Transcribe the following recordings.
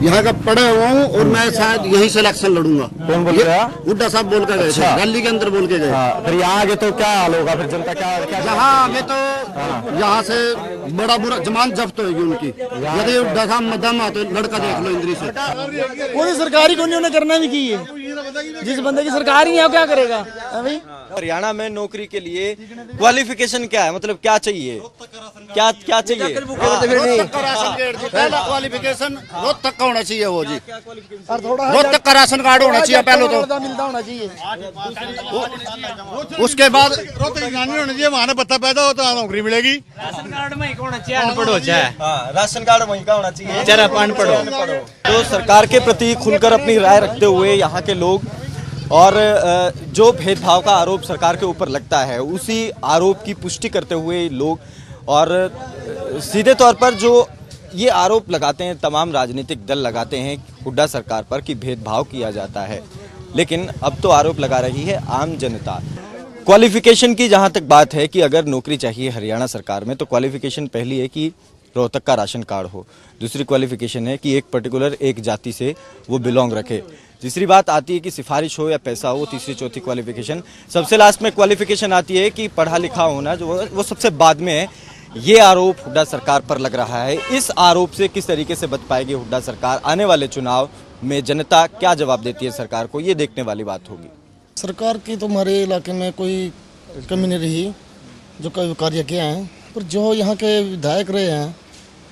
यहाँ का पढ़ा हुआ हूँ और मैं शायद यहीं से इलेक्शन लड़ूंगा। कौन बोल रहा? हुड्डा साहब बोल के गए थे, रैली के अंदर बोल के गए। फिर यहाँ आगे तो क्या हाल होगा? फिर जनता क्या यहाँ आगे तो यहाँ से बड़ा बुरा जमानत जब्त होगी उनकी, यदि हुड्डा साहब मध्यम आते। लड़का देख लो इंद्री से, वो सरकारी को उन्होंने करना भी की है। जिस बंदे की सरकार ही है क्या करेगा भाई? हरियाणा में नौकरी के लिए क्वालिफिकेशन क्या है, मतलब क्या चाहिए, क्या क्या चाहिए? पहला क्वालिफिकेशन रोहतक का होना चाहिए वो जी, रोहतक का राशन कार्ड होना चाहिए पहले तो, मिलता होना चाहिए। उसके बाद रोहतक होना चाहिए, वहाँ बत्ता पैदा हो तो नौकरी मिलेगी। राशन कार्ड वहीं का होना चाहिए, अनपढ़ हो जाए। हाँ, राशन कार्ड वहीं का होना चाहिए, जरा अनपढ़ हो। तो सरकार के प्रति खुलकर अपनी राय रखते हुए यहाँ के लोग और जो भेदभाव का आरोप सरकार के ऊपर लगता है उसी आरोप की पुष्टि करते हुए लोग, और सीधे तौर पर जो ये आरोप लगाते हैं तमाम राजनीतिक दल लगाते हैं हुड्डा सरकार पर कि भेदभाव किया जाता है, लेकिन अब तो आरोप लगा रही है आम जनता। क्वालिफिकेशन की जहां तक बात है कि अगर नौकरी चाहिए हरियाणा सरकार में तो क्वालिफिकेशन पहली है कि रोहतक का राशन कार्ड हो, दूसरी क्वालिफिकेशन है कि एक पर्टिकुलर एक जाति से वो बिलोंग रखे, तीसरी बात आती है कि सिफारिश हो या पैसा हो, तीसरी चौथी क्वालिफिकेशन, सबसे लास्ट में क्वालिफिकेशन आती है कि पढ़ा लिखा होना, जो वो सबसे बाद में है। ये आरोप हुड्डा सरकार पर लग रहा है। इस आरोप से किस तरीके से बच पाएगी हुड्डा सरकार? आने वाले चुनाव में जनता क्या जवाब देती है सरकार को, ये देखने वाली बात होगी। सरकार की तो हमारे इलाके में कोई कमी नहीं रही, जो कई कार्य किए हैं, पर जो यहाँ के विधायक रहे हैं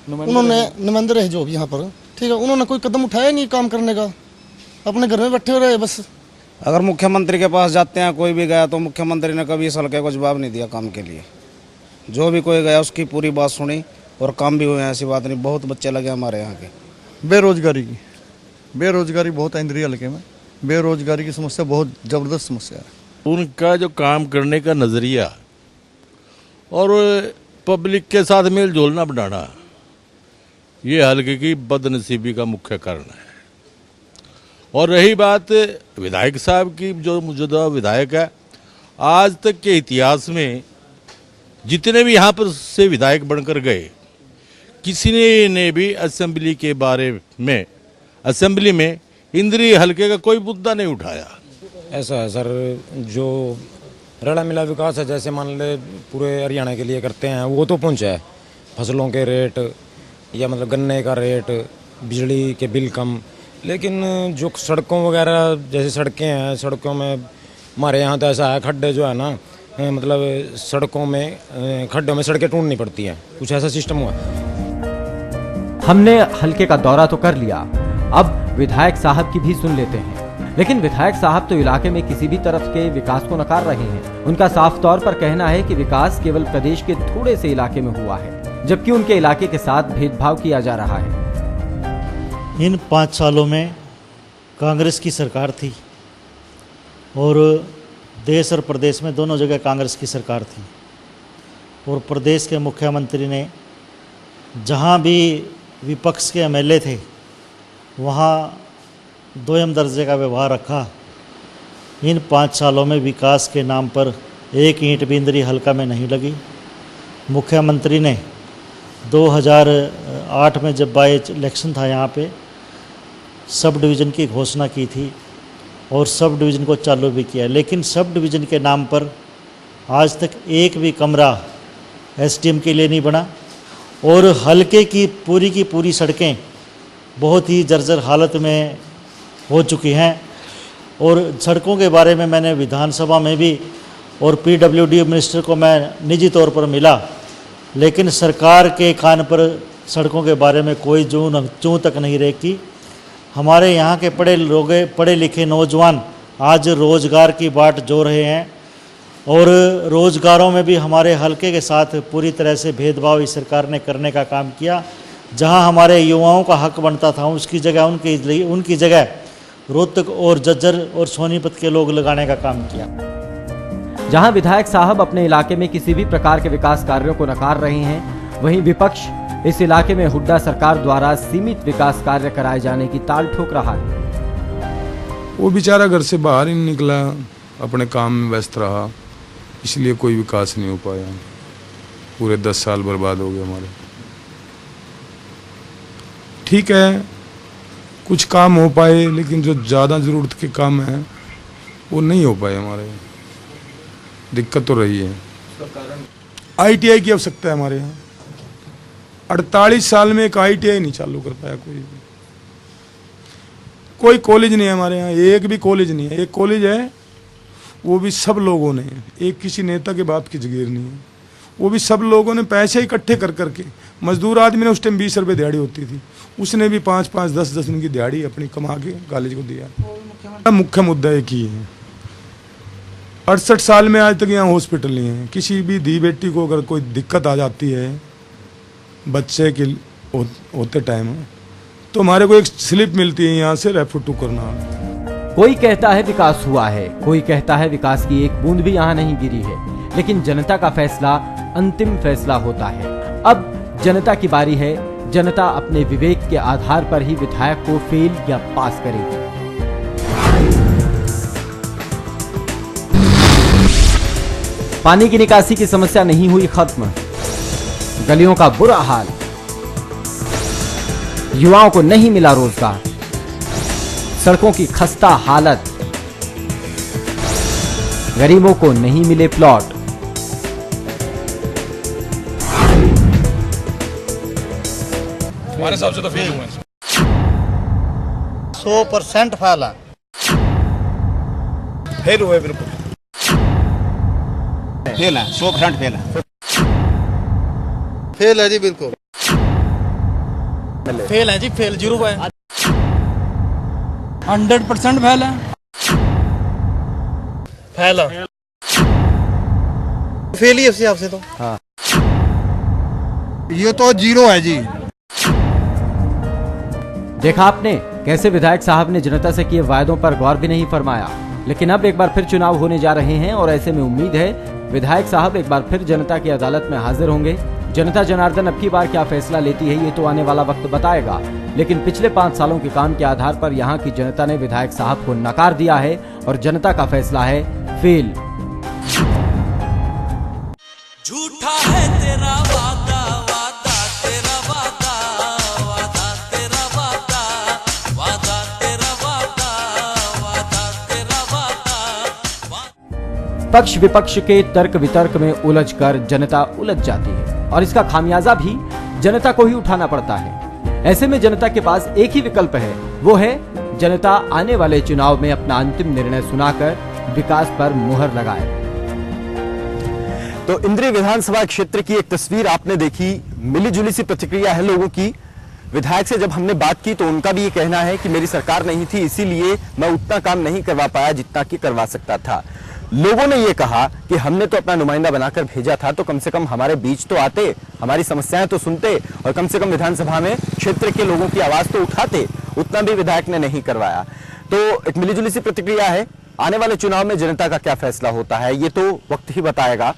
उन्होंने नुमाइंदे रहे जो भी यहाँ पर, ठीक है, उन्होंने कोई कदम उठाया नहीं काम करने का, अपने घर में बैठे रहे बस। अगर मुख्यमंत्री के पास जाते हैं, कोई भी गया तो मुख्यमंत्री ने कभी इस हल्के को जवाब नहीं दिया काम के लिए। जो भी कोई गया उसकी पूरी बात सुनी और काम भी हुए, ऐसी बात नहीं। बहुत बच्चे लगे हमारे यहाँ के। बेरोजगारी बहुत है इंद्री हल्के में, बेरोजगारी की समस्या बहुत ज़बरदस्त समस्या है। उनका जो काम करने का नज़रिया और पब्लिक के साथ मेल जोल ना बढ़ाना, ये हल्के की बदनसीबी का मुख्य कारण है। और रही बात विधायक साहब की, जो मौजूदा विधायक है, आज तक के इतिहास में जितने भी यहाँ पर से विधायक बनकर गए, किसी ने भी असेंबली के बारे में, असेंबली में इंद्री हल्के का कोई मुद्दा नहीं उठाया। ऐसा है सर, जो रला मिला विकास है, जैसे मान ले पूरे हरियाणा के लिए करते हैं, वो तो पहुँचा है। फसलों के रेट या मतलब गन्ने का रेट, बिजली के बिल कम, लेकिन जो सड़कों वगैरह जैसे सड़कें हैं, सड़कों में हमारे यहाँ तो ऐसा है, खड्डे जो है ना, मतलब सड़कों में खड्डों में सड़कें टूटनी पड़ती हैं, कुछ ऐसा सिस्टम हुआ। हमने हल्के का दौरा तो कर लिया, अब विधायक साहब की भी सुन लेते हैं। लेकिन विधायक साहब तो इलाके में किसी भी तरफ के विकास को नकार रहे हैं। उनका साफ तौर पर कहना है कि विकास केवल प्रदेश के थोड़े से इलाके में हुआ है, जबकि उनके इलाके के साथ भेदभाव किया जा रहा है। इन 5 सालों में कांग्रेस की सरकार थी और देश और प्रदेश में दोनों जगह कांग्रेस की सरकार थी, और प्रदेश के मुख्यमंत्री ने जहां भी विपक्ष के एमएलए थे वहां दोयम दर्जे का व्यवहार रखा। इन 5 सालों में विकास के नाम पर एक ईंट भी इंद्री हल्का में नहीं लगी। मुख्यमंत्री ने 2008 में जब बाई इलेक्शन था यहाँ पे, सब डिवीज़न की घोषणा की थी और सब डिवीज़न को चालू भी किया, लेकिन सब डिवीज़न के नाम पर आज तक एक भी कमरा एसडीएम के लिए नहीं बना, और हल्के की पूरी सड़कें बहुत ही जर्जर हालत में हो चुकी हैं। और सड़कों के बारे में मैंने विधानसभा में भी और पीडब्ल्यूडी मिनिस्टर को मैं निजी तौर पर मिला, लेकिन सरकार के कान पर सड़कों के बारे में कोई चूं तक नहीं रेखी। हमारे यहाँ के पढ़े लिखे नौजवान आज रोज़गार की बाट जो रहे हैं, और रोज़गारों में भी हमारे हल्के के साथ पूरी तरह से भेदभाव इस सरकार ने करने का काम किया। जहां हमारे युवाओं का हक बनता था उसकी जगह उनकी जगह रोहतक और जज्जर और सोनीपत के लोग लगाने का काम किया। जहां विधायक साहब अपने इलाके में किसी भी प्रकार के विकास कार्यों को नकार रहे हैं, वहीं विपक्ष इस इलाके में हुड्डा सरकार द्वारा सीमित विकास कार्य कराए जाने की ताल ठोक रहा है। वो बेचारा घर से बाहर ही नहीं निकला, अपने काम में व्यस्त रहा, इसलिए कोई विकास नहीं हो पाया। पूरे 10 साल बर्बाद हो गए हमारे। ठीक है, कुछ काम हो पाए, लेकिन जो ज़्यादा ज़रूरत के काम हैं वो नहीं हो पाए हमारे यहाँ। दिक्कत तो रही है। ITI की आवश्यकता है हमारे यहाँ। 48 साल में एक ITI नहीं चालू कर पाया कोई भी। कोई कॉलेज नहीं है हमारे यहाँ, एक भी कॉलेज नहीं है। एक कॉलेज है वो भी सब लोगों ने, एक किसी नेता के बाप की जगीर नहीं है, वो भी सब लोगों ने पैसे इकट्ठे कर करके। मजदूर आदमी ने उस टाइम 20 रुपये दिहाड़ी होती थी, उसने भी 5-5, 10-10 दिन की दिहाड़ी अपनी कमा के कॉलेज को दिया। मुख्य मुद्दा एक ही है। 68 साल में आज तक यहाँ हॉस्पिटल नहीं है। किसी भी धी बेटी को अगर कोई दिक्कत आ जाती है बच्चे के होते टाइम, तो हमारे को एक स्लिप मिलती है यहाँ से रेफर टू करना। कोई कहता है विकास हुआ है, कोई कहता है विकास की एक बूंद भी यहाँ नहीं गिरी है, लेकिन जनता का फैसला अंतिम फैसला होता है। अब जनता की बारी है। जनता अपने विवेक के आधार पर ही विधायक को फेल या पास करेगी। पानी की निकासी की समस्या नहीं हुई खत्म, गलियों का बुरा हाल, युवाओं को नहीं मिला रोजगार, सड़कों की खस्ता हालत, गरीबों को नहीं मिले प्लॉट। हमारे हिसाब से तो फेल हुए। 100% फेल है। फेल हुए, बिल्कुल फेल है, 100% फेल है। फेल है जी, बिल्कुल फेल है जी, फेल 0 है। 100% फेल है। फेल है, फेल ही है आपसे तो। हाँ, ये तो 0 है जी। देखा आपने कैसे विधायक साहब ने जनता से किए वायदों पर गौर भी नहीं फरमाया। लेकिन अब एक बार फिर चुनाव होने जा रहे हैं और ऐसे में उम्मीद है विधायक साहब एक बार फिर जनता की अदालत में हाजिर होंगे। जनता जनार्दन अब की बार क्या फैसला लेती है ये तो आने वाला वक्त बताएगा, लेकिन पिछले 5 सालों के काम के आधार पर यहाँ की जनता ने विधायक साहब को नकार दिया है और जनता का फैसला है फेल। झूठा है तेरा वादा, वादा तेरा वादा, वादा तेरा वादा, वादा तेरा वादा, वादा तेरा वादा। पक्ष विपक्ष के तर्क वितर्क में उलझकर जनता उलझ जाती है और इसका खामियाजा भी जनता को ही उठाना पड़ता है। ऐसे में जनता के पास एक ही विकल्प है, वो है जनता आने वाले चुनाव में अपना अंतिम निर्णय सुनाकर विकास पर मुहर लगाए। तो इंद्री विधानसभा क्षेत्र की एक तस्वीर आपने देखी। मिली जुली सी प्रतिक्रिया है लोगों की। विधायक से जब हमने बात की तो उनका भी ये कहना है कि मेरी सरकार नहीं थी, इसीलिए मैं उतना काम नहीं करवा पाया जितना कि करवा सकता था। लोगों ने ये कहा कि हमने तो अपना नुमाइंदा बनाकर भेजा था, तो कम से कम हमारे बीच तो आते, हमारी समस्याएं तो सुनते और कम से कम विधानसभा में क्षेत्र के लोगों की आवाज तो उठाते। उतना भी विधायक ने नहीं करवाया। तो एक मिलीजुली सी प्रतिक्रिया है। आने वाले चुनाव में जनता का क्या फैसला होता है ये तो वक्त ही बताएगा।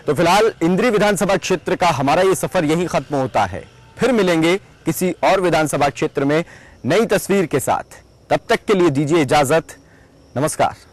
तो फिलहाल इंद्री विधानसभा क्षेत्र का हमारा ये सफर यही खत्म होता है। फिर मिलेंगे किसी और विधानसभा क्षेत्र में नई तस्वीर के साथ। तब तक के लिए दीजिए इजाजत। नमस्कार।